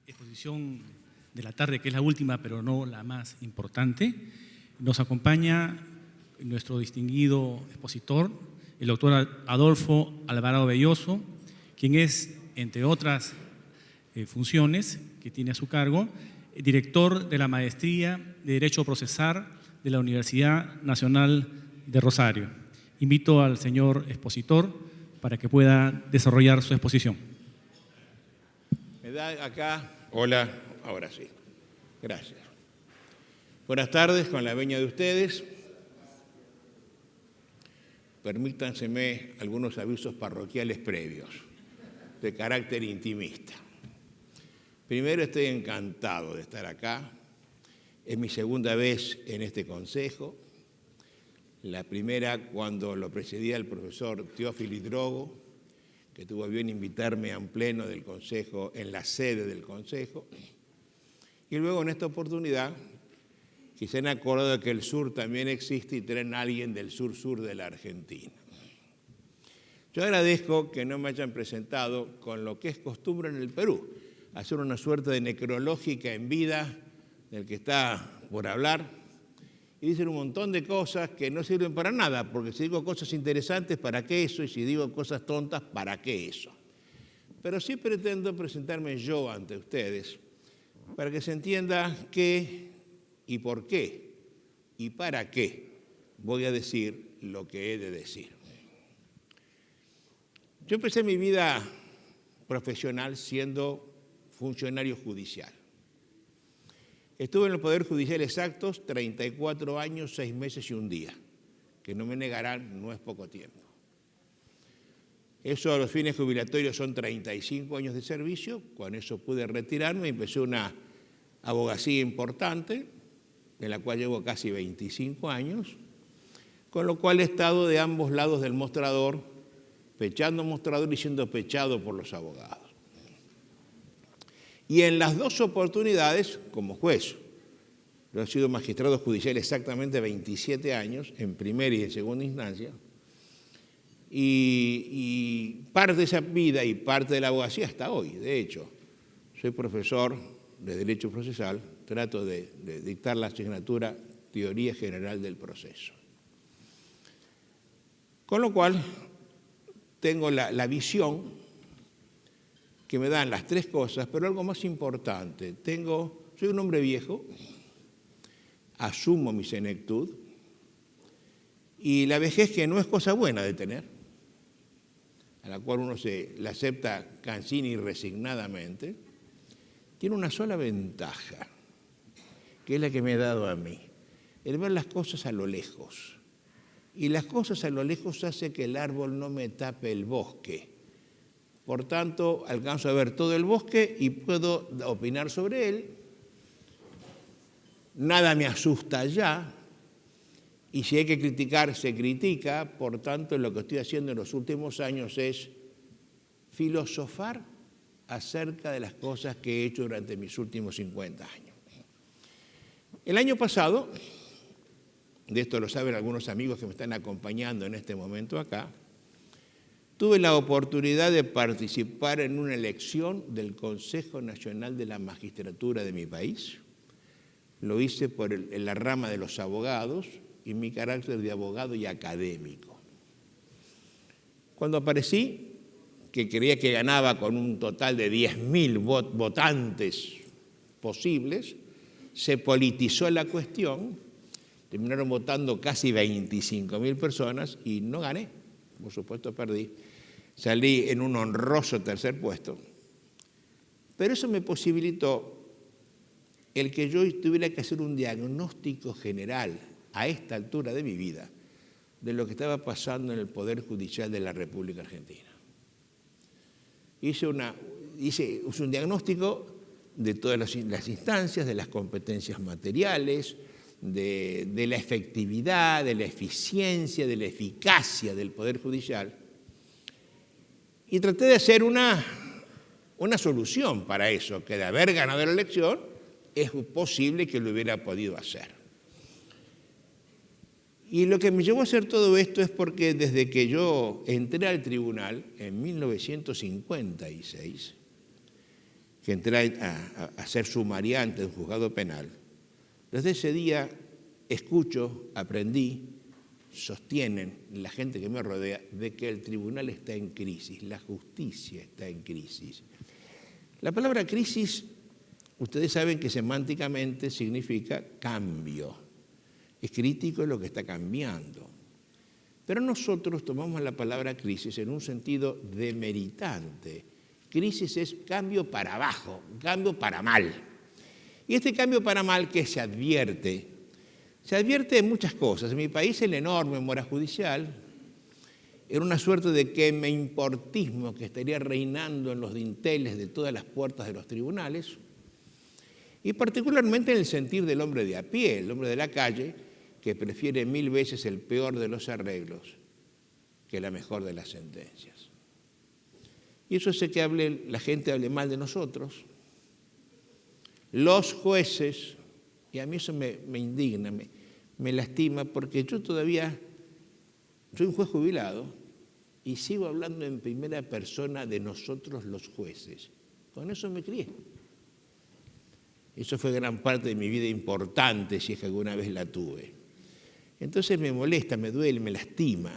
exposición de la tarde, que es la última, pero no la más importante. Nos acompaña nuestro distinguido expositor, el doctor Adolfo Alvarado Belloso, quien es, entre otras funciones que tiene a su cargo, director de la Maestría de Derecho Procesal de la Universidad Nacional de Rosario. Invito al señor expositor para que pueda desarrollar su exposición. ¿Me da acá? Hola, ahora sí. Gracias. Buenas tardes, con la venia de ustedes. Permítanseme algunos avisos parroquiales previos, de carácter intimista. Primero, estoy encantado de estar acá. Es mi segunda vez en este consejo. La primera cuando lo presidía el profesor Teófilo Hidrogo, que tuvo bien invitarme a un pleno del consejo, en la sede del consejo. Y luego en esta oportunidad, que se han acordado de que el sur también existe y traen a alguien del sur-sur de la Argentina. Yo agradezco que no me hayan presentado con lo que es costumbre en el Perú, hacer una suerte de necrológica en vida del que está por hablar y dicen un montón de cosas que no sirven para nada, porque si digo cosas interesantes, ¿para qué eso? Y si digo cosas tontas, ¿para qué eso? Pero sí pretendo presentarme yo ante ustedes para que se entienda qué y por qué y para qué voy a decir lo que he de decir. Yo empecé mi vida profesional siendo funcionario judicial. Estuve en el Poder Judicial exactos 34 años, 6 meses y un día, que no me negarán, no es poco tiempo. Eso a los fines jubilatorios son 35 años de servicio, con eso pude retirarme y empecé una abogacía importante, en la cual llevo casi 25 años, con lo cual he estado de ambos lados del mostrador, pechando mostrador y siendo pechado por los abogados. Y en las dos oportunidades, como juez, yo he sido magistrado judicial exactamente 27 años, en primera y en segunda instancia, y parte de esa vida y parte de la abogacía hasta hoy. De hecho, soy profesor de Derecho Procesal, trato de dictar la asignatura Teoría General del Proceso. Con lo cual, tengo la visión que me dan las tres cosas, pero algo más importante. Soy un hombre viejo, asumo mi senectud, y la vejez, que no es cosa buena de tener, a la cual uno la acepta cansina y resignadamente, tiene una sola ventaja, que es la que me ha dado a mí, el ver las cosas a lo lejos. Y las cosas a lo lejos hace que el árbol no me tape el bosque. Por tanto, alcanzo a ver todo el bosque y puedo opinar sobre él. Nada me asusta ya. Y si hay que criticar, se critica. Por tanto, lo que estoy haciendo en los últimos años es filosofar acerca de las cosas que he hecho durante mis últimos 50 años. El año pasado, de esto lo saben algunos amigos que me están acompañando en este momento acá, tuve la oportunidad de participar en una elección del Consejo Nacional de la Magistratura de mi país. Lo hice en la rama de los abogados y mi carácter de abogado y académico. Cuando aparecí, que creía que ganaba con un total de 10.000 votantes posibles, se politizó la cuestión, terminaron votando casi 25.000 personas y no gané, por supuesto perdí. Salí en un honroso tercer puesto, pero eso me posibilitó el que yo tuviera que hacer un diagnóstico general a esta altura de mi vida de lo que estaba pasando en el Poder Judicial de la República Argentina. Hice un diagnóstico de todas las instancias, de las competencias materiales, de la efectividad, de la eficiencia, de la eficacia del Poder Judicial, y traté de hacer una solución para eso, que de haber ganado la elección es posible que lo hubiera podido hacer. Y lo que me llevó a hacer todo esto es porque desde que yo entré al tribunal en 1956, que entré a ser sumariante en un juzgado penal, desde ese día escucho, aprendí, sostienen la gente que me rodea de que el tribunal está en crisis, la justicia está en crisis. La palabra crisis, ustedes saben que semánticamente significa cambio. Es crítico lo que está cambiando. Pero nosotros tomamos la palabra crisis en un sentido demeritante. Crisis es cambio para abajo, cambio para mal. Y este cambio para mal que se advierte de muchas cosas. En mi país el enorme mora judicial era una suerte de que me importismo que estaría reinando en los dinteles de todas las puertas de los tribunales, y particularmente en el sentir del hombre de a pie, el hombre de la calle, que prefiere 1000 veces el peor de los arreglos que la mejor de las sentencias. Y eso hace que la gente hable mal de nosotros, los jueces, y a mí eso me indigna, me lastima, porque yo todavía soy un juez jubilado y sigo hablando en primera persona de nosotros los jueces. Con eso me crié. Eso fue gran parte de mi vida importante, si es que alguna vez la tuve. Entonces me molesta, me duele, me lastima,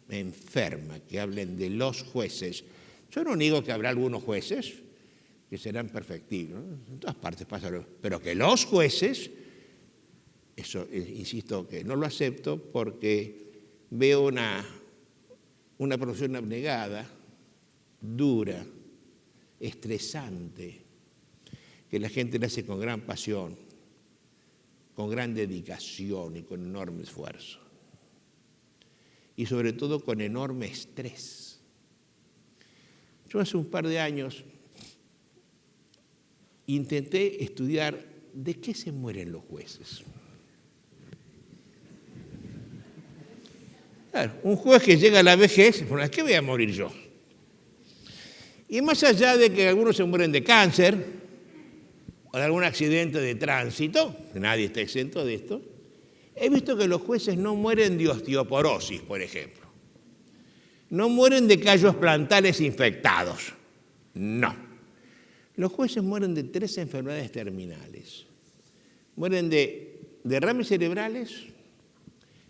me enferma que hablen de los jueces. Yo no niego que habrá algunos jueces que serán perfectibles, ¿no? En todas partes pasa lo, pero que los jueces, eso insisto que no lo acepto porque veo una profesión abnegada, dura, estresante, que la gente la hace con gran pasión, con gran dedicación y con enorme esfuerzo. Y sobre todo con enorme estrés. Yo hace un par de años intenté estudiar de qué se mueren los jueces. Claro, un juez que llega a la vejez, ¿por qué voy a morir yo? Y más allá de que algunos se mueren de cáncer o de algún accidente de tránsito, nadie está exento de esto, he visto que los jueces no mueren de osteoporosis, por ejemplo. No mueren de callos plantales infectados. No. Los jueces mueren de 3 enfermedades terminales. Mueren de derrames cerebrales,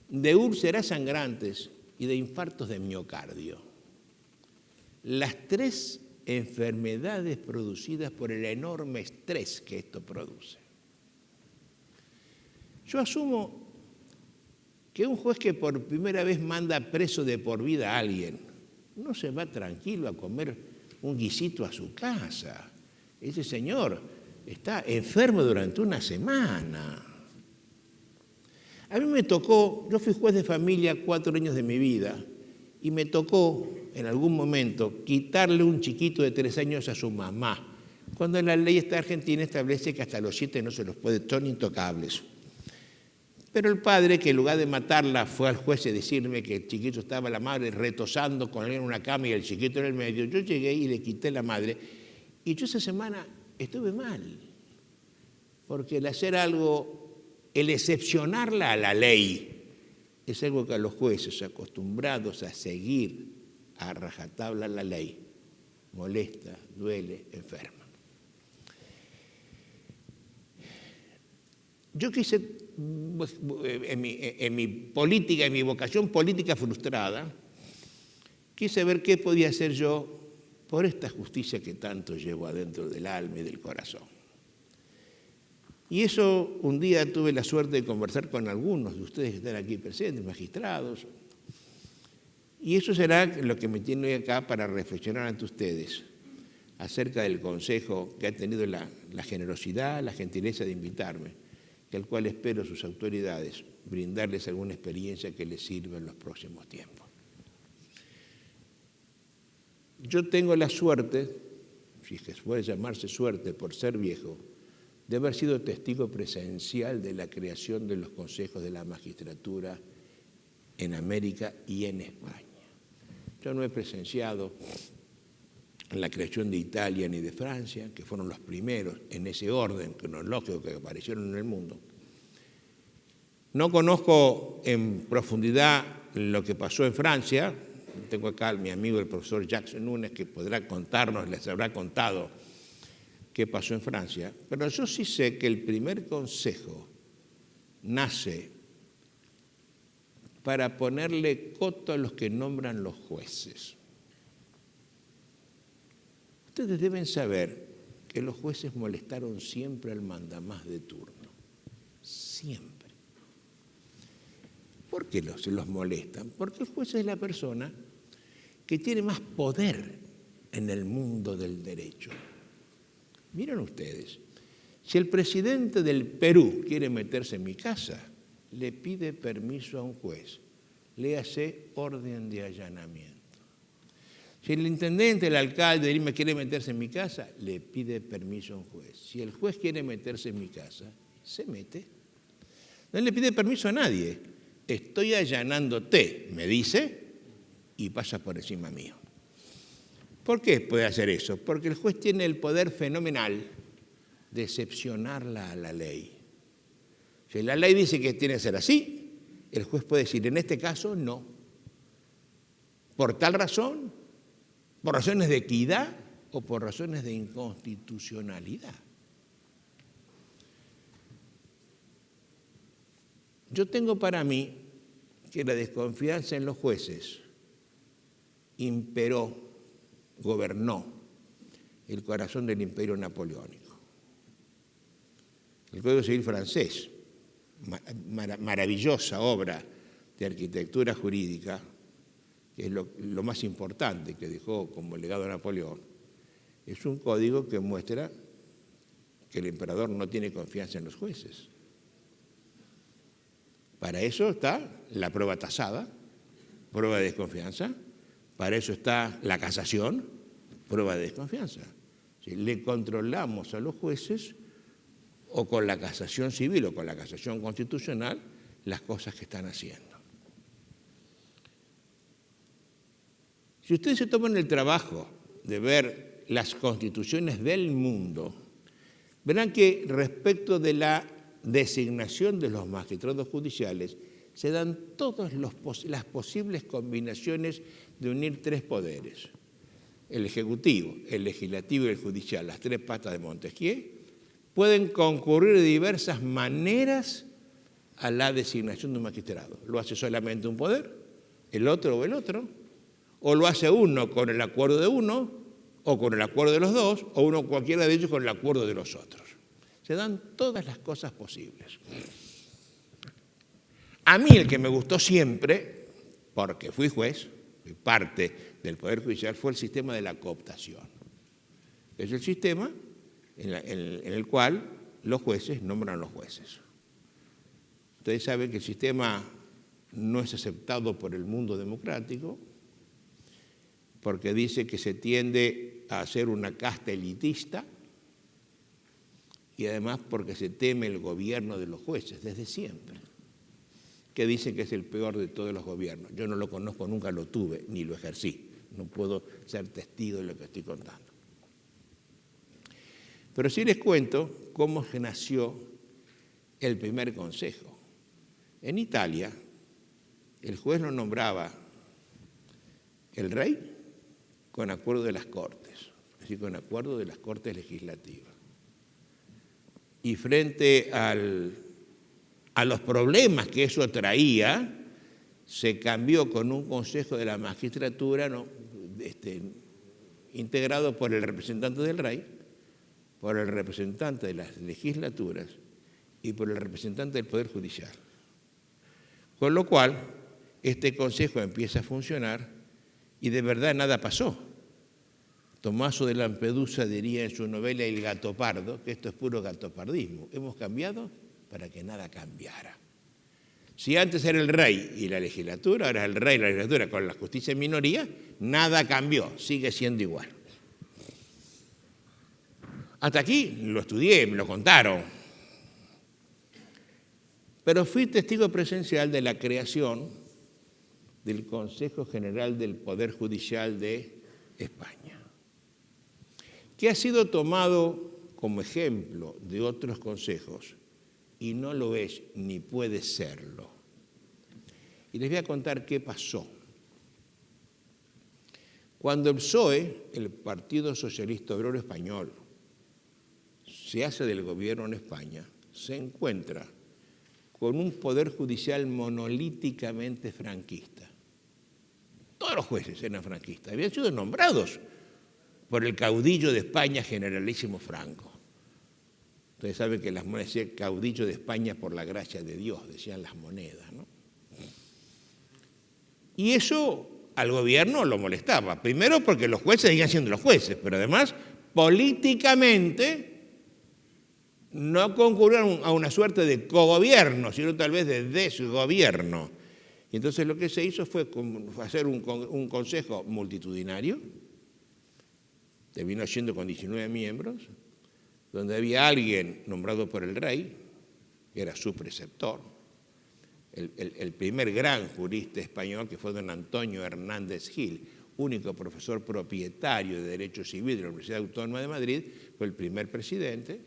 de úlceras sangrantes y de infartos de miocardio. Las 3 enfermedades producidas por el enorme estrés que esto produce. Yo asumo que un juez que por primera vez manda preso de por vida a alguien no se va tranquilo a comer un guisito a su casa. Ese señor está enfermo durante una semana. A mí me tocó, yo fui juez de familia 4 años de mi vida y me tocó en algún momento quitarle un chiquito de 3 años a su mamá, cuando la ley argentina establece que hasta los 7 no se los puede, son intocables. Pero el padre, que en lugar de matarla fue al juez a decirme que el chiquito estaba la madre retosando con él en una cama y el chiquito en el medio, yo llegué y le quité la madre. Y yo esa semana estuve mal, porque el hacer algo, el excepcionarla a la ley, es algo que a los jueces acostumbrados a seguir a rajatabla la ley, molesta, duele, enferma. Yo quise, en mi política, en mi vocación política frustrada, quise ver qué podía hacer yo por esta justicia que tanto llevo adentro del alma y del corazón. Y eso, un día tuve la suerte de conversar con algunos de ustedes que están aquí presentes, magistrados, y eso será lo que me tiene acá para reflexionar ante ustedes acerca del consejo que ha tenido la generosidad, la gentileza de invitarme, y al cual espero sus autoridades brindarles alguna experiencia que les sirva en los próximos tiempos. Yo tengo la suerte, si es que puede llamarse suerte por ser viejo, de haber sido testigo presencial de la creación de los consejos de la magistratura en América y en España. Yo no he presenciado la creación de Italia ni de Francia, que fueron los primeros en ese orden cronológico que aparecieron en el mundo. No conozco en profundidad lo que pasó en Francia. Tengo acá a mi amigo el profesor Jacques Nunes, que podrá contarnos, les habrá contado qué pasó en Francia, pero yo sí sé que el primer consejo nace para ponerle coto a los que nombran los jueces. Ustedes deben saber que los jueces molestaron siempre al mandamás de turno. Siempre. ¿Por qué los molestan? Porque el juez es la persona que tiene más poder en el mundo del derecho. Miren ustedes, si el presidente del Perú quiere meterse en mi casa, le pide permiso a un juez, léase orden de allanamiento. Si el intendente, el alcalde de Lima quiere meterse en mi casa, le pide permiso a un juez. Si el juez quiere meterse en mi casa, se mete. No le pide permiso a nadie. Estoy allanándote, me dice, y pasa por encima mío. ¿Por qué puede hacer eso? Porque el juez tiene el poder fenomenal de excepcionarla a la ley. Si la ley dice que tiene que ser así, el juez puede decir, en este caso, no. Por tal razón, por razones de equidad o por razones de inconstitucionalidad. Yo tengo para mí que la desconfianza en los jueces gobernó el corazón del imperio napoleónico. El Código Civil francés, maravillosa obra de arquitectura jurídica, que es lo más importante que dejó como legado a Napoleón, es un código que muestra que el emperador no tiene confianza en los jueces. Para eso está la prueba tasada, prueba de desconfianza. Para eso está la casación, prueba de desconfianza. Si le controlamos a los jueces, o con la casación civil o con la casación constitucional, las cosas que están haciendo. Si ustedes se toman el trabajo de ver las constituciones del mundo, verán que respecto de la designación de los magistrados judiciales, se dan todas las posibles combinaciones de unir tres poderes: el ejecutivo, el legislativo y el judicial, las tres patas de Montesquieu, pueden concurrir de diversas maneras a la designación de un magistrado. Lo hace solamente un poder, el otro, o lo hace uno con el acuerdo de uno, o con el acuerdo de los dos, o uno cualquiera de ellos con el acuerdo de los otros. Se dan todas las cosas posibles. A mí el que me gustó siempre, porque fui juez, fui parte del Poder Judicial, fue el sistema de la cooptación. Es el sistema en el cual los jueces nombran los jueces. Ustedes saben que el sistema no es aceptado por el mundo democrático porque dice que se tiende a hacer una casta elitista y además porque se teme el gobierno de los jueces desde siempre, que dicen que es el peor de todos los gobiernos. Yo no lo conozco, nunca lo tuve, ni lo ejercí. No puedo ser testigo de lo que estoy contando. Pero sí les cuento cómo nació el primer consejo. En Italia, el juez lo nombraba el rey con acuerdo de las cortes, es decir, con acuerdo de las cortes legislativas. Y frente a los problemas que eso traía, se cambió con un consejo de la magistratura integrado por el representante del rey, por el representante de las legislaturas y por el representante del Poder Judicial. Con lo cual, este consejo empieza a funcionar y de verdad nada pasó. Tommaso de Lampedusa diría en su novela El gato pardo que esto es puro gatopardismo. Hemos cambiado para que nada cambiara. Si antes era el rey y la legislatura, ahora es el rey y la legislatura con la justicia en minoría, nada cambió, sigue siendo igual. Hasta aquí lo estudié, me lo contaron. Pero fui testigo presencial de la creación del Consejo General del Poder Judicial de España, que ha sido tomado como ejemplo de otros consejos y no lo es ni puede serlo. Y les voy a contar qué pasó. Cuando el PSOE, el Partido Socialista Obrero Español, se hace del gobierno en España, se encuentra con un poder judicial monolíticamente franquista. Todos los jueces eran franquistas, habían sido nombrados por el caudillo de España, generalísimo Franco. Ustedes saben que las monedas decían caudillo de España por la gracia de Dios, decían las monedas, ¿no? Y eso al gobierno lo molestaba. Primero porque los jueces seguían siendo los jueces, pero además políticamente no concurrieron a una suerte de cogobierno, sino tal vez de desgobierno. Y entonces lo que se hizo fue hacer un consejo multitudinario, terminó siendo con 19 miembros, donde había alguien nombrado por el rey, que era su preceptor, el primer gran jurista español, que fue don Antonio Hernández Gil, único profesor propietario de Derecho Civil de la Universidad Autónoma de Madrid, fue el primer presidente.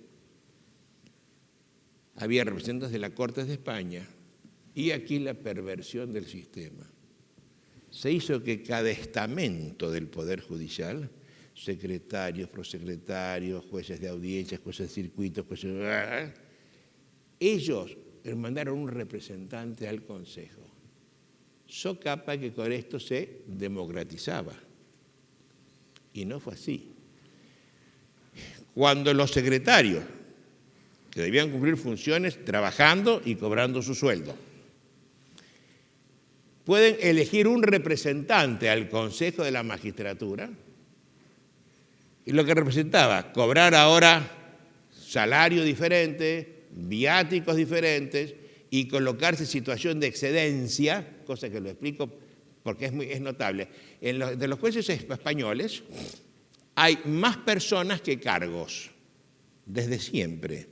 Había representantes de la Corte de España, y aquí la perversión del sistema. Se hizo que cada estamento del Poder Judicial, secretarios, prosecretarios, jueces de audiencias, jueces de circuitos, ellos mandaron un representante al Consejo. So capa que con esto se democratizaba. Y no fue así. Cuando los secretarios, que debían cumplir funciones trabajando y cobrando su sueldo, pueden elegir un representante al Consejo de la Magistratura, y lo que representaba cobrar ahora salario diferente, viáticos diferentes, y colocarse en situación de excedencia, cosa que lo explico porque es notable. De los jueces españoles hay más personas que cargos, desde siempre.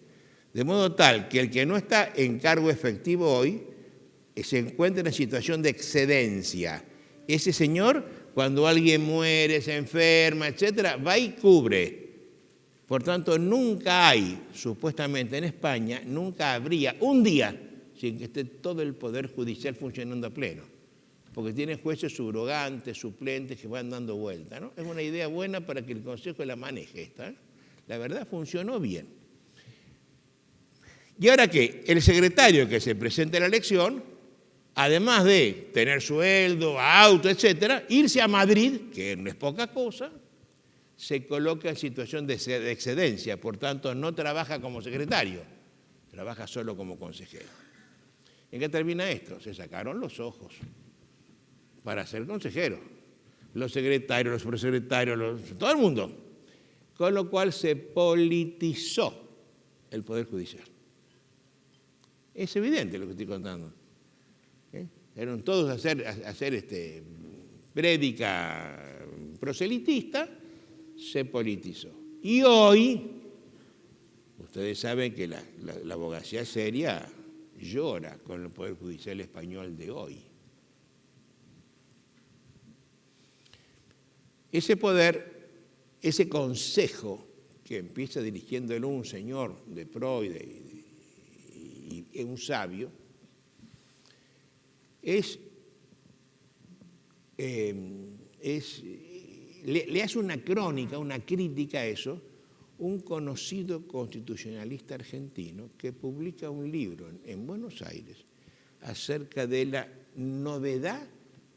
De modo tal que el que no está en cargo efectivo hoy se encuentra en situación de excedencia. Ese señor, cuando alguien muere, se enferma, etcétera, va y cubre. Por tanto, nunca hay, supuestamente en España, nunca habría un día sin que esté todo el Poder Judicial funcionando a pleno. Porque tiene jueces subrogantes, suplentes que van dando vuelta, ¿no? Es una idea buena para que el Consejo la maneje esta, ¿eh? La verdad, funcionó bien. ¿Y ahora qué? El secretario que se presenta a la elección, además de tener sueldo, auto, etcétera, irse a Madrid, que no es poca cosa, se coloca en situación de excedencia, por tanto no trabaja como secretario, trabaja solo como consejero. ¿En qué termina esto? Se sacaron los ojos para ser consejero, los secretarios, los prosecretarios, todo el mundo, con lo cual se politizó el Poder Judicial. Es evidente lo que estoy contando. Eran todos a hacer prédica proselitista, se politizó. Y hoy, ustedes saben que la abogacía seria llora con el Poder Judicial español de hoy. Ese poder, ese consejo que empieza dirigiéndolo un señor de pro y un sabio, le hace una crónica, una crítica a eso, un conocido constitucionalista argentino que publica un libro en Buenos Aires acerca de la novedad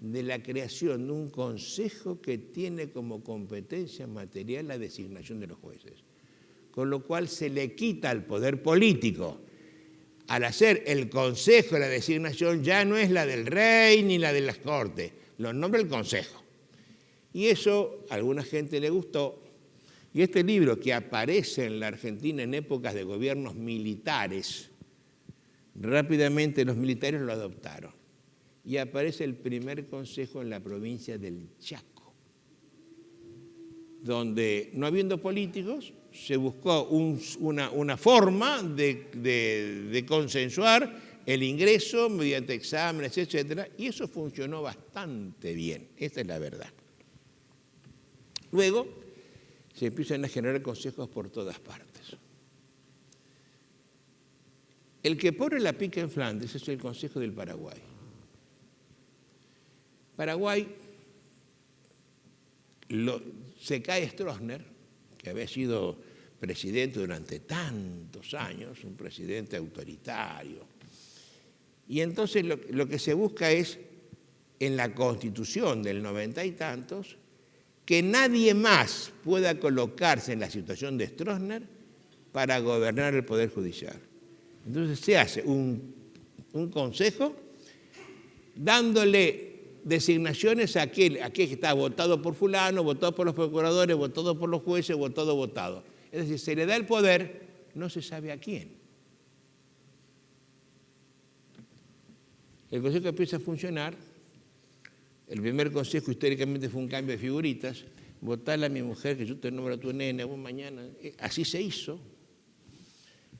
de la creación de un consejo que tiene como competencia material la designación de los jueces, con lo cual se le quita al poder político. Al hacer el consejo, la designación ya no es la del rey ni la de las cortes, lo nombra el consejo. Y eso a alguna gente le gustó. Y este libro, que aparece en la Argentina en épocas de gobiernos militares, rápidamente los militares lo adoptaron. Y aparece el primer consejo en la provincia del Chaco, donde, no habiendo políticos, se buscó una forma de consensuar el ingreso mediante exámenes, etcétera, y eso funcionó bastante bien. Esta es la verdad. Luego se empiezan a generar consejos por todas partes. El que pone la pica en Flandes es el Consejo del Paraguay. Paraguay, se cae Stroessner, que había sido presidente durante tantos años, un presidente autoritario. Y entonces lo que se busca es, en la Constitución del 90 y tantos, que nadie más pueda colocarse en la situación de Stroessner para gobernar el Poder Judicial. Entonces se hace un consejo dándole designaciones a aquel que está votado por fulano, votado por los procuradores, votado por los jueces, votado. Es decir, se le da el poder, no se sabe a quién. El consejo empieza a funcionar. El primer consejo históricamente fue un cambio de figuritas. Votarle a mi mujer, que yo te nombro a tu nene, vos mañana. Así se hizo.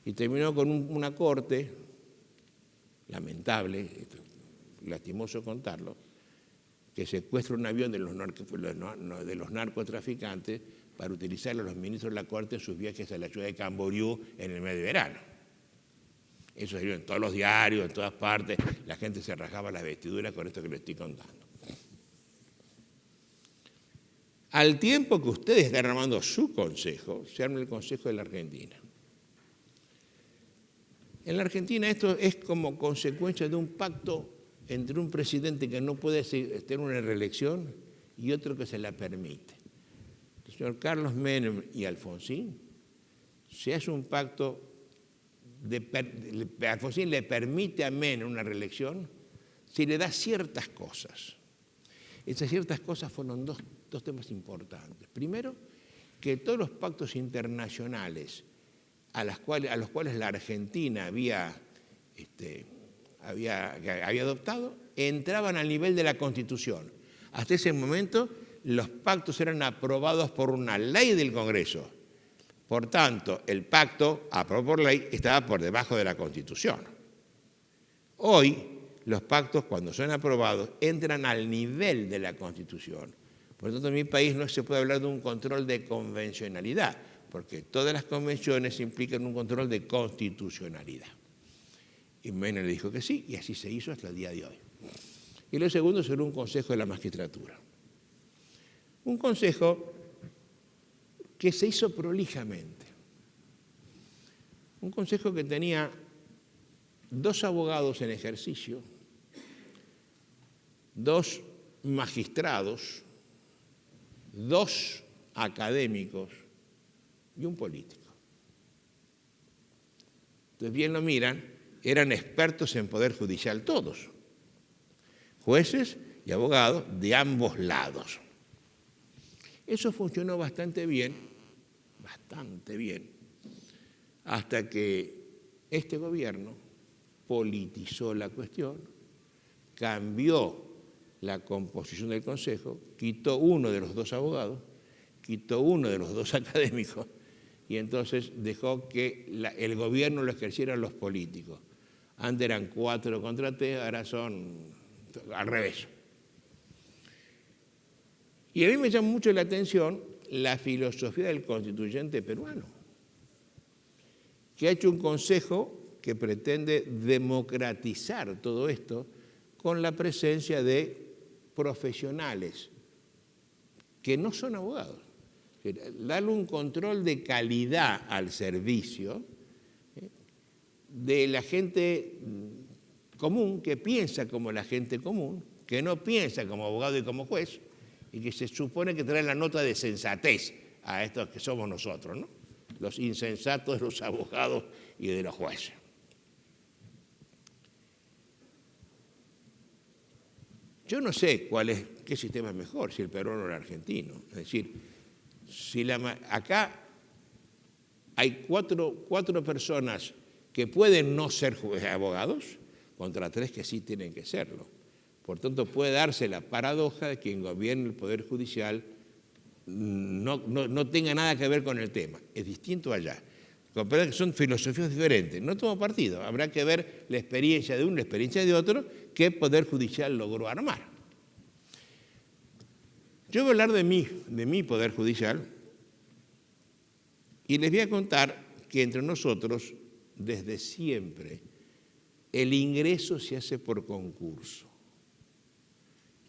Y terminó con una corte, lamentable, lastimoso contarlo, que secuestra un avión de los narcotraficantes para utilizarlo a los ministros de la Corte en sus viajes a la ciudad de Camboriú en el mes de verano. Eso salió en todos los diarios, en todas partes. La gente se rajaba las vestiduras con esto que les estoy contando. Al tiempo que ustedes están armando su consejo, se arma el Consejo de la Argentina. En la Argentina esto es como consecuencia de un pacto entre un presidente que no puede tener una reelección y otro que se la permite. El señor Carlos Menem y Alfonsín, se hace un pacto, Alfonsín le permite a Menem una reelección si le da ciertas cosas. Esas ciertas cosas fueron dos temas importantes. Primero, que todos los pactos internacionales a los cuales la Argentina había adoptado, entraban al nivel de la Constitución. Hasta ese momento, los pactos eran aprobados por una ley del Congreso. Por tanto, el pacto, aprobado por ley, estaba por debajo de la Constitución. Hoy, los pactos, cuando son aprobados, entran al nivel de la Constitución. Por lo tanto, en mi país no se puede hablar de un control de convencionalidad, porque todas las convenciones implican un control de constitucionalidad. Y Menem le dijo que sí, y así se hizo hasta el día de hoy. Y lo segundo será un consejo de la magistratura. Un consejo que se hizo prolijamente. Un consejo que tenía 2 abogados en ejercicio, 2 magistrados, 2 académicos y un político. Entonces, bien lo miran, eran expertos en poder judicial todos, jueces y abogados de ambos lados. Eso funcionó bastante bien, hasta que este gobierno politizó la cuestión, cambió la composición del Consejo, quitó uno de los 2 abogados, quitó uno de los 2 académicos y entonces dejó que el gobierno lo ejercieran los políticos. Antes eran 4 contra 3, ahora son al revés. Y a mí me llama mucho la atención la filosofía del constituyente peruano, que ha hecho un consejo que pretende democratizar todo esto con la presencia de profesionales que no son abogados. Darle un control de calidad al servicio de la gente común, que piensa como la gente común, que no piensa como abogado y como juez, y que se supone que trae la nota de sensatez a estos que somos nosotros, ¿no? Los insensatos de los abogados y de los jueces. Yo no sé qué sistema es mejor, si el peruano o el argentino. Es decir, acá hay cuatro personas que pueden no ser abogados contra 3 que sí tienen que serlo. Por tanto, puede darse la paradoja de que quien gobierne el Poder Judicial no tenga nada que ver con el tema. Es distinto allá. Comprender que son filosofías diferentes. No tomo partido. Habrá que ver la experiencia de uno, la experiencia de otro, qué Poder Judicial logró armar. Yo voy a hablar de mi Poder Judicial y les voy a contar que entre nosotros, desde siempre, el ingreso se hace por concurso.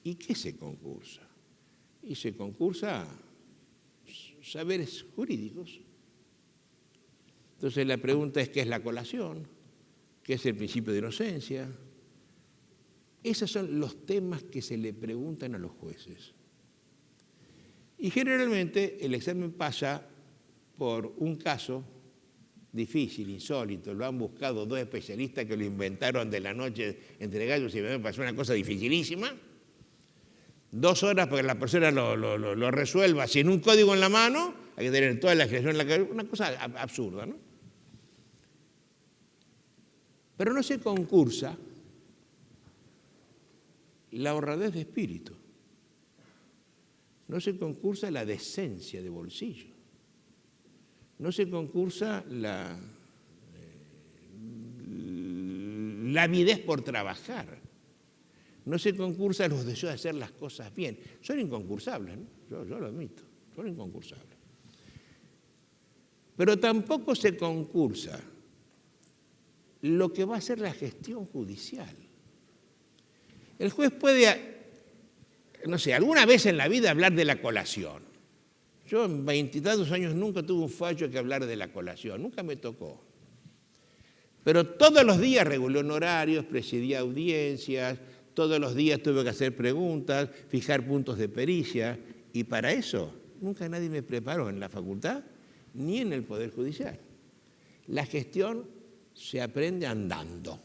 ¿Y qué se concursa? Y se concursa saberes jurídicos. Entonces la pregunta es, ¿qué es la colación? ¿Qué es el principio de inocencia? Esos son los temas que se le preguntan a los jueces. Y generalmente el examen pasa por un caso difícil, insólito. Lo han buscado dos especialistas que lo inventaron de la noche entre gallos y me pasó una cosa dificilísima. 2 horas para que la persona lo resuelva sin un código en la mano, hay que tener toda la expresión en la cabeza, una cosa absurda, ¿no? Pero no se concursa la honradez de espíritu, no se concursa la decencia de bolsillo, no se concursa la avidez por trabajar, no se concursa los deseos de hacer las cosas bien. Son incconcursables, ¿no? Yo lo admito, son incconcursables. Pero tampoco se concursa lo que va a ser la gestión judicial. El juez puede, no sé, alguna vez en la vida hablar de la colación. Yo en 20 y tantos años nunca tuve un fallo que hablar de la colación, nunca me tocó. Pero todos los días regulé honorarios, presidí audiencias, todos los días tuve que hacer preguntas, fijar puntos de pericia, y para eso nunca nadie me preparó en la facultad ni en el Poder Judicial. La gestión se aprende andando.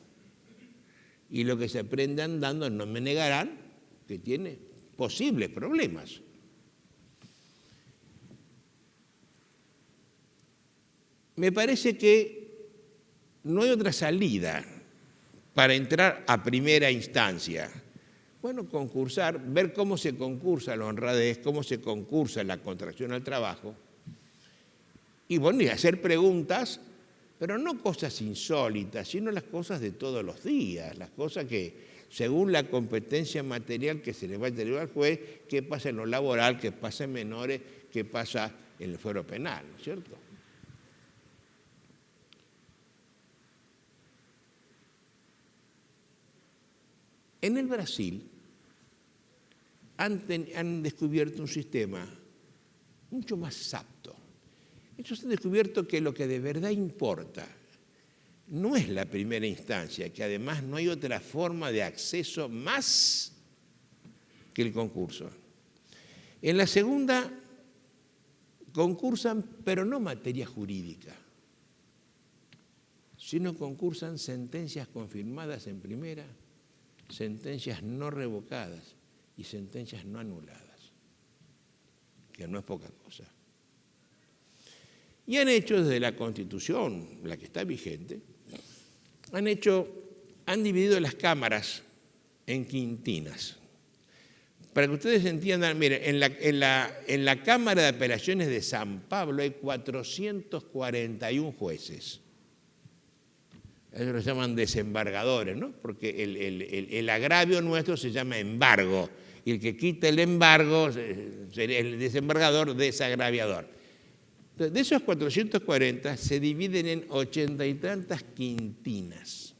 Y lo que se aprende andando, no me negarán, que tiene posibles problemas. Me parece que no hay otra salida para entrar a primera instancia. Bueno, concursar, ver cómo se concursa la honradez, cómo se concursa la contracción al trabajo, y bueno, y hacer preguntas, pero no cosas insólitas, sino las cosas de todos los días, las cosas que, según la competencia material que se le va a entregar al juez, qué pasa en lo laboral, qué pasa en menores, qué pasa en el fuero penal, ¿no es cierto? En el Brasil han descubierto un sistema mucho más apto. Ellos han descubierto que lo que de verdad importa no es la primera instancia, que además no hay otra forma de acceso más que el concurso. En la segunda concursan, pero no materia jurídica, sino concursan sentencias confirmadas en primera, sentencias no revocadas y sentencias no anuladas, que no es poca cosa. Y han hecho desde la Constitución, la que está vigente, han dividido las cámaras en quintinas. Para que ustedes entiendan, miren, en la Cámara de Apelaciones de San Pablo hay 441 jueces. Ellos los llaman desembargadores, ¿no? Porque el agravio nuestro se llama embargo, y el que quita el embargo sería el desembargador, desagraviador. De esos 440 se dividen en 80 y tantas quintinas.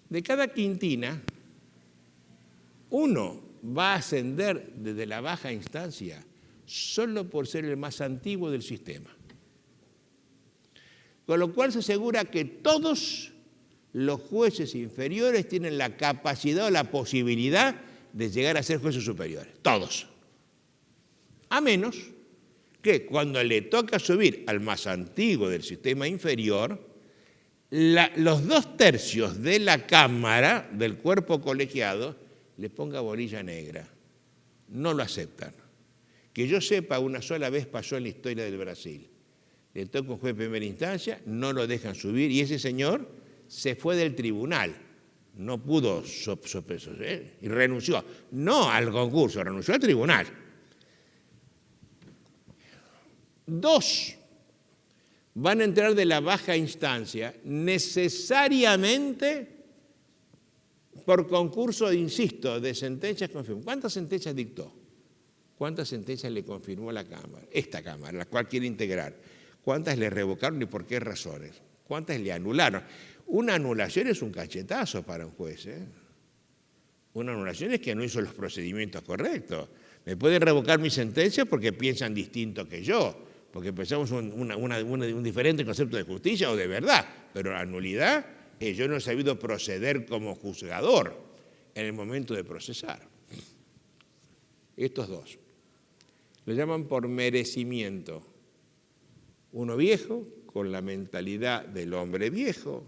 De cada quintina, uno va a ascender desde la baja instancia solo por ser el más antiguo del sistema. Con lo cual se asegura que todos los jueces inferiores tienen la capacidad o la posibilidad de llegar a ser jueces superiores. Todos. A menos que cuando le toca subir al más antiguo del sistema inferior, los 2/3 de la Cámara, del cuerpo colegiado, le ponga bolilla negra. No lo aceptan. Que yo sepa, una sola vez pasó en la historia del Brasil. Le toca un juez de primera instancia, no lo dejan subir y ese señor se fue del tribunal. No pudo y renunció. No al concurso, renunció al tribunal. 2 van a entrar de la baja instancia necesariamente por concurso, insisto, de sentencias confirmadas. ¿Cuántas sentencias dictó? ¿Cuántas sentencias le confirmó la Cámara? Esta Cámara, la cual quiere integrar. ¿Cuántas le revocaron y por qué razones? ¿Cuántas le anularon? Una anulación es un cachetazo para un juez, ¿eh? Una anulación es que no hizo los procedimientos correctos. Me pueden revocar mi sentencia porque piensan distinto que yo, porque pensamos un diferente concepto de justicia o de verdad, pero la nulidad es yo no he sabido proceder como juzgador en el momento de procesar. Estos dos lo llaman por merecimiento. Uno viejo, con la mentalidad del hombre viejo,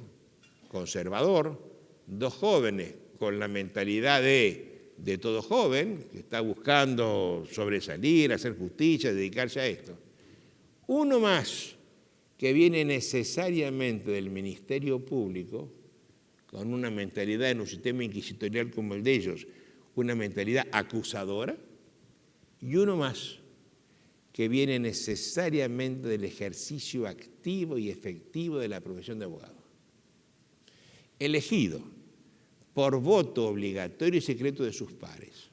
conservador. Dos jóvenes, con la mentalidad de todo joven, que está buscando sobresalir, hacer justicia, dedicarse a esto. Uno más, que viene necesariamente del ministerio público, con una mentalidad en un sistema inquisitorial como el de ellos, una mentalidad acusadora, y uno más, que viene necesariamente del ejercicio activo y efectivo de la profesión de abogado. Elegido por voto obligatorio y secreto de sus pares.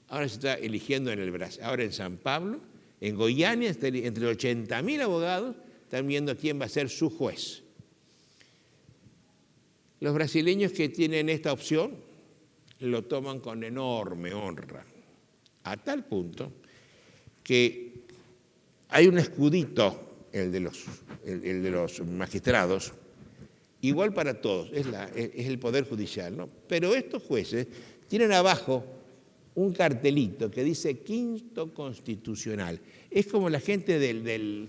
Ahora se está eligiendo ahora en San Pablo, en Goiânia, entre 80.000 abogados, están viendo quién va a ser su juez. Los brasileños que tienen esta opción lo toman con enorme honra, a tal punto que hay un escudito, el de los magistrados, igual para todos, es el Poder Judicial, ¿no? Pero estos jueces tienen abajo un cartelito que dice Quinto Constitucional. Es como la gente del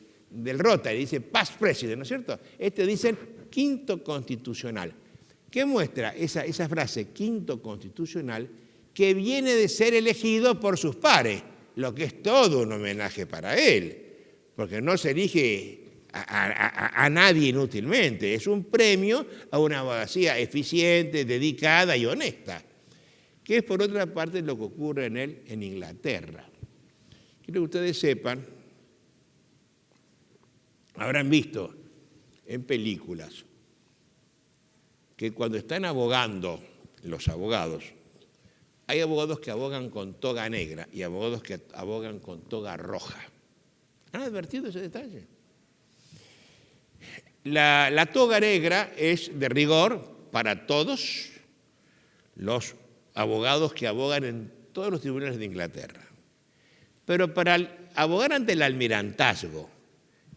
Rotary, dice Past President, ¿no es cierto? Dicen Quinto Constitucional. ¿Qué muestra esa frase, Quinto Constitucional, que viene de ser elegido por sus pares? Lo que es todo un homenaje para él, porque no se elige a nadie inútilmente, es un premio a una abogacía eficiente, dedicada y honesta, que es por otra parte lo que ocurre en Inglaterra. Quiero que ustedes sepan, habrán visto en películas, que cuando están abogando los abogados, hay abogados que abogan con toga negra y abogados que abogan con toga roja. ¿Han advertido ese detalle? La toga negra es de rigor para todos los abogados que abogan en todos los tribunales de Inglaterra. Pero para abogar ante el almirantazgo,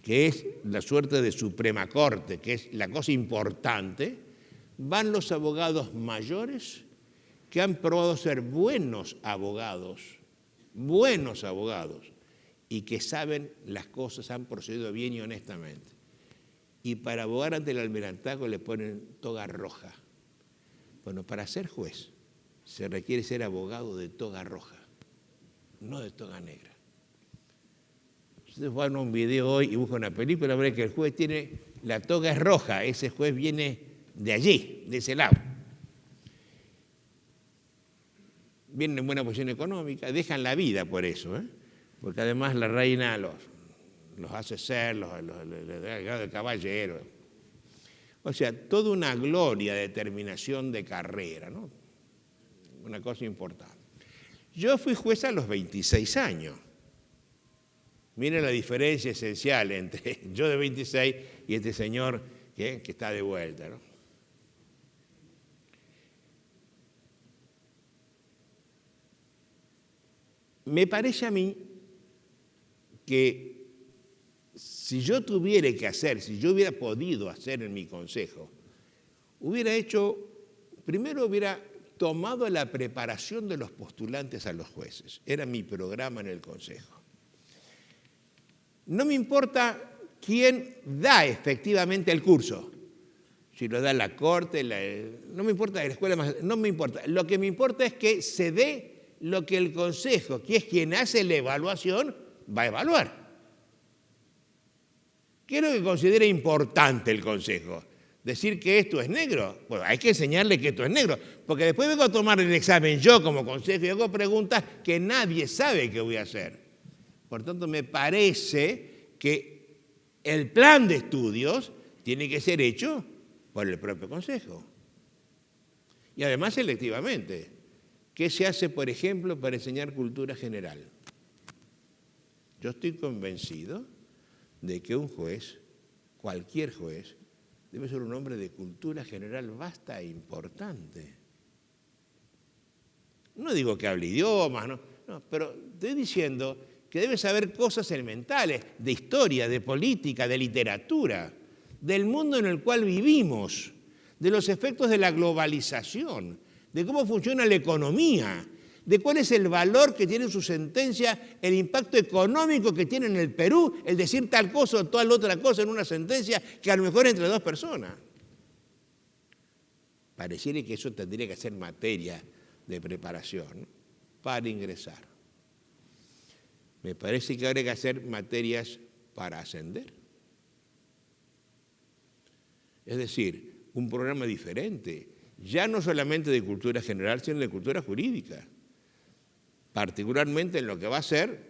que es la suerte de Suprema Corte, que es la cosa importante, van los abogados mayores que han probado ser buenos abogados, y que saben las cosas, han procedido bien y honestamente. Y para abogar ante el almirantazgo le ponen toga roja. Bueno, para ser juez se requiere ser abogado de toga roja, no de toga negra. Ustedes van a un video hoy y buscan una película, verán que el juez tiene, la toga es roja, ese juez viene de allí, de ese lado. Vienen en buena posición económica, dejan la vida por eso, porque además la reina los hace ser, les da el grado de caballero. O sea, toda una gloria, determinación de carrera, ¿no? Una cosa importante. Yo fui juez a los 26 años. Miren la diferencia esencial entre yo de 26 y este señor que está de vuelta, ¿no? Me parece a mí que si yo tuviera que hacer, si yo hubiera podido hacer en mi consejo, primero hubiera tomado la preparación de los postulantes a los jueces. Era mi programa en el consejo. No me importa quién da efectivamente el curso, si lo da la corte, no me importa la escuela, no me importa. Lo que me importa es que se dé lo que el consejo, que es quien hace la evaluación, va a evaluar. ¿Qué es lo que considera importante el consejo? ¿Decir que esto es negro? Bueno, hay que enseñarle que esto es negro, porque después vengo a tomar el examen yo como consejo y hago preguntas que nadie sabe qué voy a hacer. Por tanto, me parece que el plan de estudios tiene que ser hecho por el propio consejo. Y además selectivamente. ¿Qué se hace, por ejemplo, para enseñar cultura general? Yo estoy convencido de que un juez, cualquier juez, debe ser un hombre de cultura general vasta e importante. No digo que hable idiomas, no, pero estoy diciendo que debe saber cosas elementales de historia, de política, de literatura, del mundo en el cual vivimos, de los efectos de la globalización, de cómo funciona la economía, de cuál es el valor que tiene su sentencia, el impacto económico que tiene en el Perú, el decir tal cosa o tal otra cosa en una sentencia que a lo mejor entre dos personas. Pareciera que eso tendría que ser materia de preparación para ingresar. Me parece que habría que hacer materias para ascender. Es decir, un programa diferente, ya no solamente de cultura general, sino de cultura jurídica, particularmente en lo que va a ser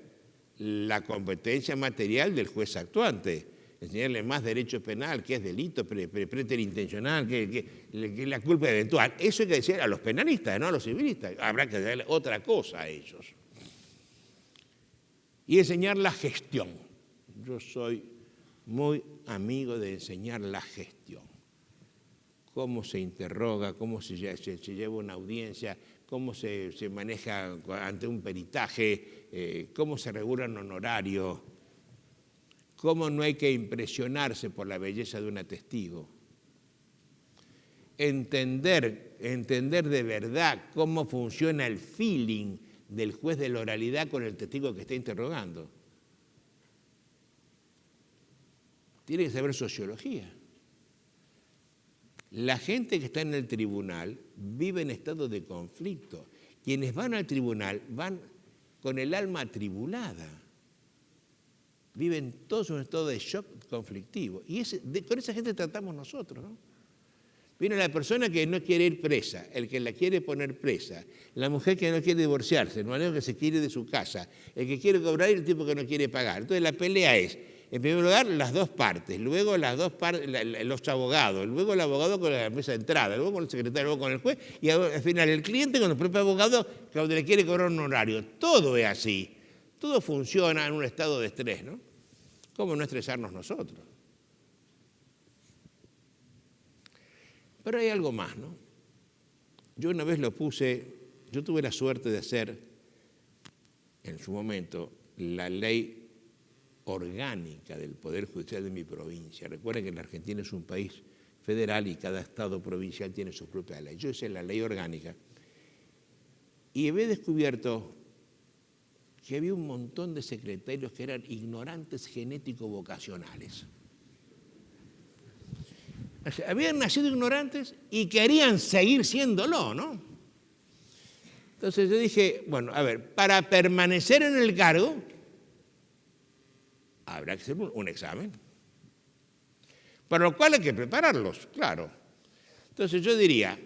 la competencia material del juez actuante, enseñarle más derecho penal, qué es delito, preterintencional, qué es la culpa eventual. Eso hay que decir a los penalistas, no a los civilistas. Habrá que darle otra cosa a ellos. Y enseñar la gestión. Yo soy muy amigo de enseñar la gestión. Cómo se interroga, cómo se lleva una audiencia, cómo se maneja ante un peritaje, cómo se regula un honorario, cómo no hay que impresionarse por la belleza de un testigo. Entender de verdad cómo funciona el feeling del juez de la oralidad con el testigo que está interrogando. Tiene que saber sociología. La gente que está en el tribunal vive en estado de conflicto. Quienes van al tribunal van con el alma atribulada. Viven todos en un estado de shock conflictivo. Y con esa gente tratamos nosotros, ¿no? Viene la persona que no quiere ir presa, el que la quiere poner presa, la mujer que no quiere divorciarse, el marido que se quiere ir de su casa, el que quiere cobrar y el tipo que no quiere pagar. Entonces la pelea es, en primer lugar, las dos partes, luego los abogados, luego el abogado con la mesa de entrada, luego con el secretario, luego con el juez, y al final el cliente con el propio abogado que le quiere cobrar un horario. Todo es así. Todo funciona en un estado de estrés, ¿no? ¿Cómo no estresarnos nosotros? Pero hay algo más, ¿no? Yo una vez yo tuve la suerte de hacer, en su momento, la ley orgánica del Poder Judicial de mi provincia. Recuerden que la Argentina es un país federal y cada estado provincial tiene su propia ley. Yo hice la ley orgánica y había descubierto que había un montón de secretarios que eran ignorantes genético-vocacionales. O sea, habían nacido ignorantes y querían seguir siéndolo, ¿no? Entonces yo dije, bueno, a ver, para permanecer en el cargo habrá que hacer un examen, para lo cual hay que prepararlos, claro. Entonces yo diría,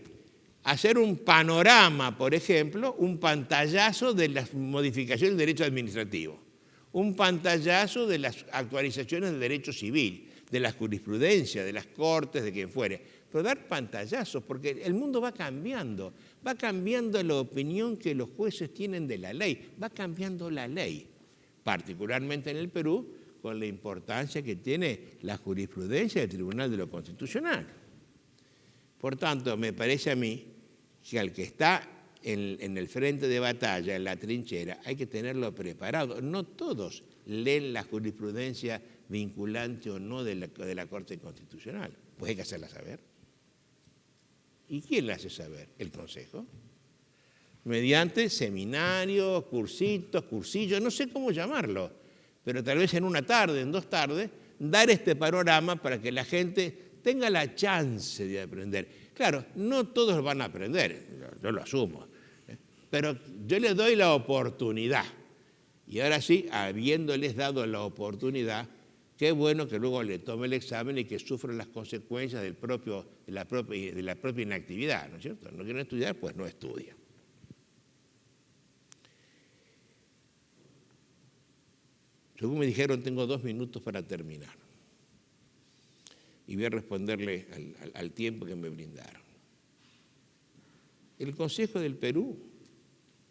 hacer un panorama, por ejemplo, un pantallazo de las modificaciones del derecho administrativo, un pantallazo de las actualizaciones del derecho civil, de la jurisprudencia, de las cortes, de quien fuere, pero dar pantallazos, porque el mundo va cambiando la opinión que los jueces tienen de la ley, va cambiando la ley, particularmente en el Perú, con la importancia que tiene la jurisprudencia del Tribunal de lo Constitucional. Por tanto, me parece a mí que al que está en el frente de batalla, en la trinchera, hay que tenerlo preparado. No todos leen la jurisprudencia vinculante o no de la Corte Constitucional. Pues hay que hacerla saber. ¿Y quién la hace saber? El Consejo. Mediante seminarios, cursillos, no sé cómo llamarlo, pero tal vez en una tarde, en 2 tardes, dar este panorama para que la gente tenga la chance de aprender. Claro, no todos van a aprender, yo lo asumo, pero yo les doy la oportunidad. Y ahora sí, habiéndoles dado la oportunidad, qué bueno que luego le tome el examen y que sufran las consecuencias de la propia inactividad, ¿no es cierto? No quieren estudiar, pues no estudian. Según me dijeron, tengo 2 minutos para terminar. Y voy a responderle al tiempo que me brindaron. El Consejo del Perú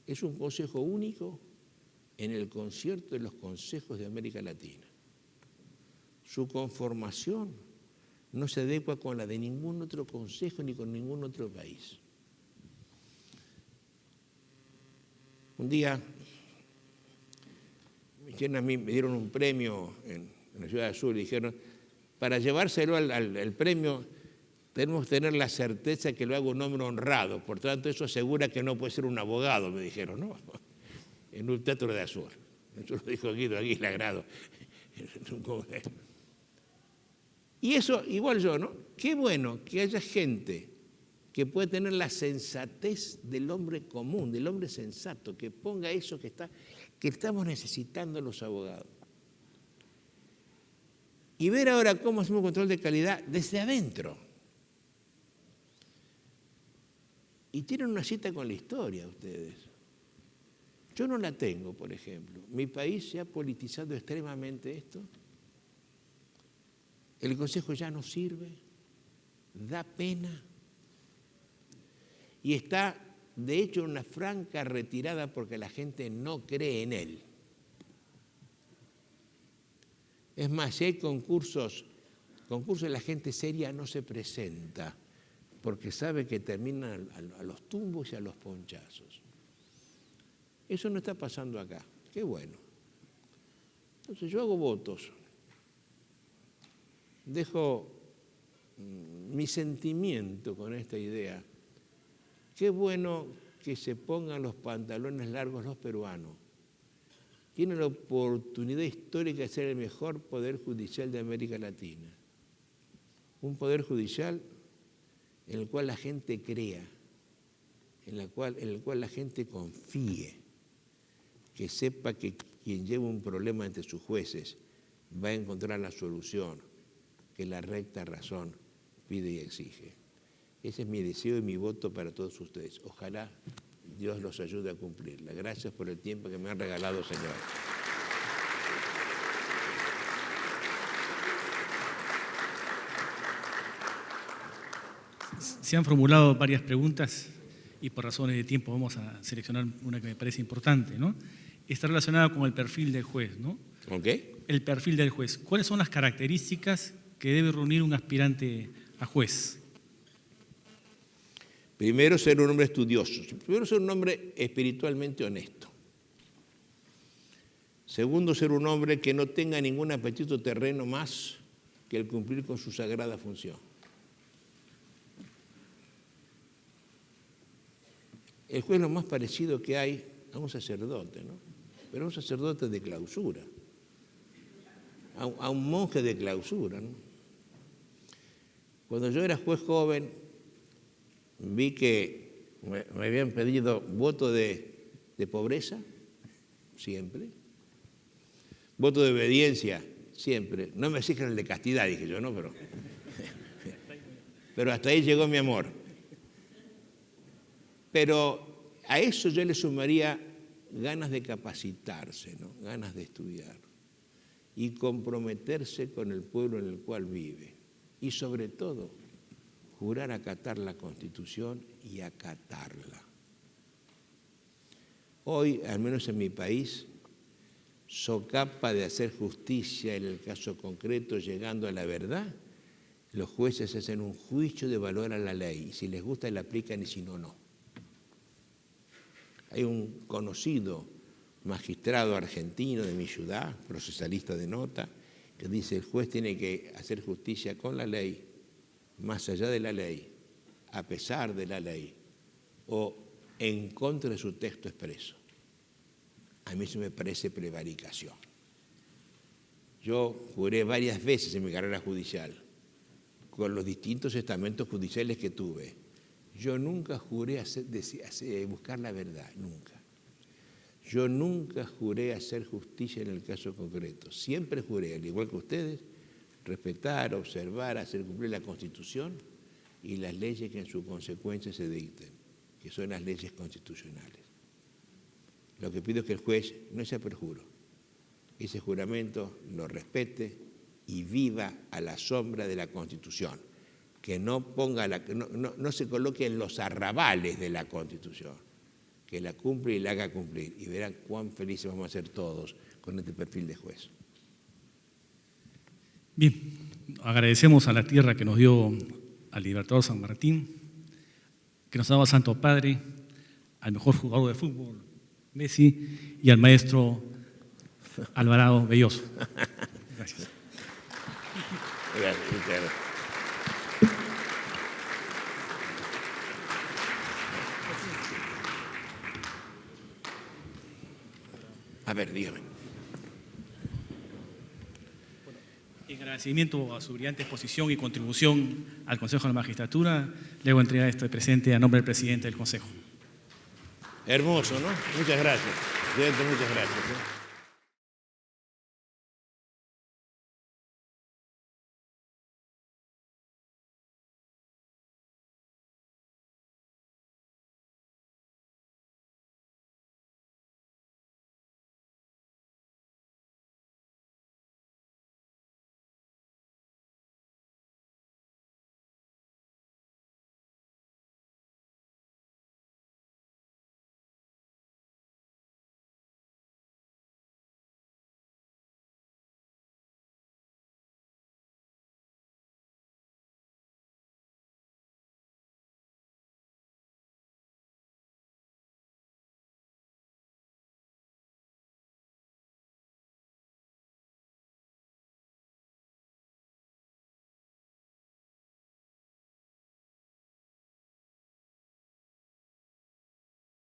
es un consejo único en el concierto de los consejos de América Latina. Su conformación no se adecua con la de ningún otro consejo ni con ningún otro país. Un día a mí me dieron un premio en la Ciudad Azul y dijeron, para llevárselo al premio tenemos que tener la certeza que lo haga un hombre honrado, por tanto eso asegura que no puede ser un abogado, me dijeron, ¿no? En un teatro de Azul. Eso lo dijo Guido Aguila Grado. Y eso, igual yo, ¿no? Qué bueno que haya gente que puede tener la sensatez del hombre común, del hombre sensato, que ponga eso que estamos necesitando los abogados. Y ver ahora cómo hacemos control de calidad desde adentro. Y tienen una cita con la historia ustedes. Yo no la tengo, por ejemplo. Mi país se ha politizado extremadamente esto. El Consejo ya no sirve, da pena. Y está, de hecho, en una franca retirada porque la gente no cree en él. Es más, si hay concursos la gente seria no se presenta porque sabe que terminan a los tumbos y a los ponchazos. Eso no está pasando acá. Qué bueno. Entonces yo hago votos. Dejo mi sentimiento con esta idea. Qué bueno que se pongan los pantalones largos los peruanos. Tienen la oportunidad histórica de ser el mejor poder judicial de América Latina. Un poder judicial en el cual la gente crea, en el cual la gente confíe, que sepa que quien lleva un problema ante sus jueces va a encontrar la solución que la recta razón pide y exige. Ese es mi deseo y mi voto para todos ustedes. Ojalá Dios los ayude a cumplirla. Gracias por el tiempo que me han regalado, Señor. Se han formulado varias preguntas y por razones de tiempo vamos a seleccionar una que me parece importante, ¿no? Está relacionada con el perfil del juez, ¿no? ¿Ok? El perfil del juez. ¿Cuáles son las características que debe reunir un aspirante a juez? Primero, ser un hombre estudioso. Primero, ser un hombre espiritualmente honesto. Segundo, ser un hombre que no tenga ningún apetito terreno más que el cumplir con su sagrada función. El juez es lo más parecido que hay a un sacerdote, ¿no? Pero un sacerdote de clausura, a un monje de clausura, ¿no? Cuando yo era juez joven, vi que me habían pedido voto de pobreza, siempre. Voto de obediencia, siempre. No me exigen el de castidad, dije yo, ¿no? Pero hasta ahí llegó mi amor. Pero a eso yo le sumaría ganas de capacitarse, ¿no? Ganas de estudiar y comprometerse con el pueblo en el cual vive. Y sobre todo, jurar acatar la Constitución y acatarla. Hoy, al menos en mi país, socapa de hacer justicia en el caso concreto, llegando a la verdad, los jueces hacen un juicio de valor a la ley, y si les gusta la aplican y si no, no. Hay un conocido magistrado argentino de mi ciudad, procesalista de nota, que dice el juez tiene que hacer justicia con la ley, más allá de la ley, a pesar de la ley, o en contra de su texto expreso. A mí eso me parece prevaricación. Yo juré varias veces en mi carrera judicial, con los distintos estamentos judiciales que tuve. Yo nunca juré buscar la verdad, nunca. Yo nunca juré hacer justicia en el caso concreto. Siempre juré, al igual que ustedes, respetar, observar, hacer cumplir la Constitución y las leyes que en su consecuencia se dicten, que son las leyes constitucionales. Lo que pido es que el juez no se perjuro, ese juramento lo respete y viva a la sombra de la Constitución, que no se coloque en los arrabales de la Constitución, que la cumpla y la haga cumplir, y verán cuán felices vamos a ser todos con este perfil de juez. Bien, agradecemos a la tierra que nos dio al Libertador San Martín, que nos ha dado al Santo Padre, al mejor jugador de fútbol, Messi, y al maestro Alvarado Belloso. Gracias. Gracias, muchas gracias. A ver, dígame. En agradecimiento a su brillante exposición y contribución al Consejo de la Magistratura, le hago entregar este presente a nombre del presidente del Consejo. Hermoso, ¿no? Muchas gracias. Presidente, muchas gracias.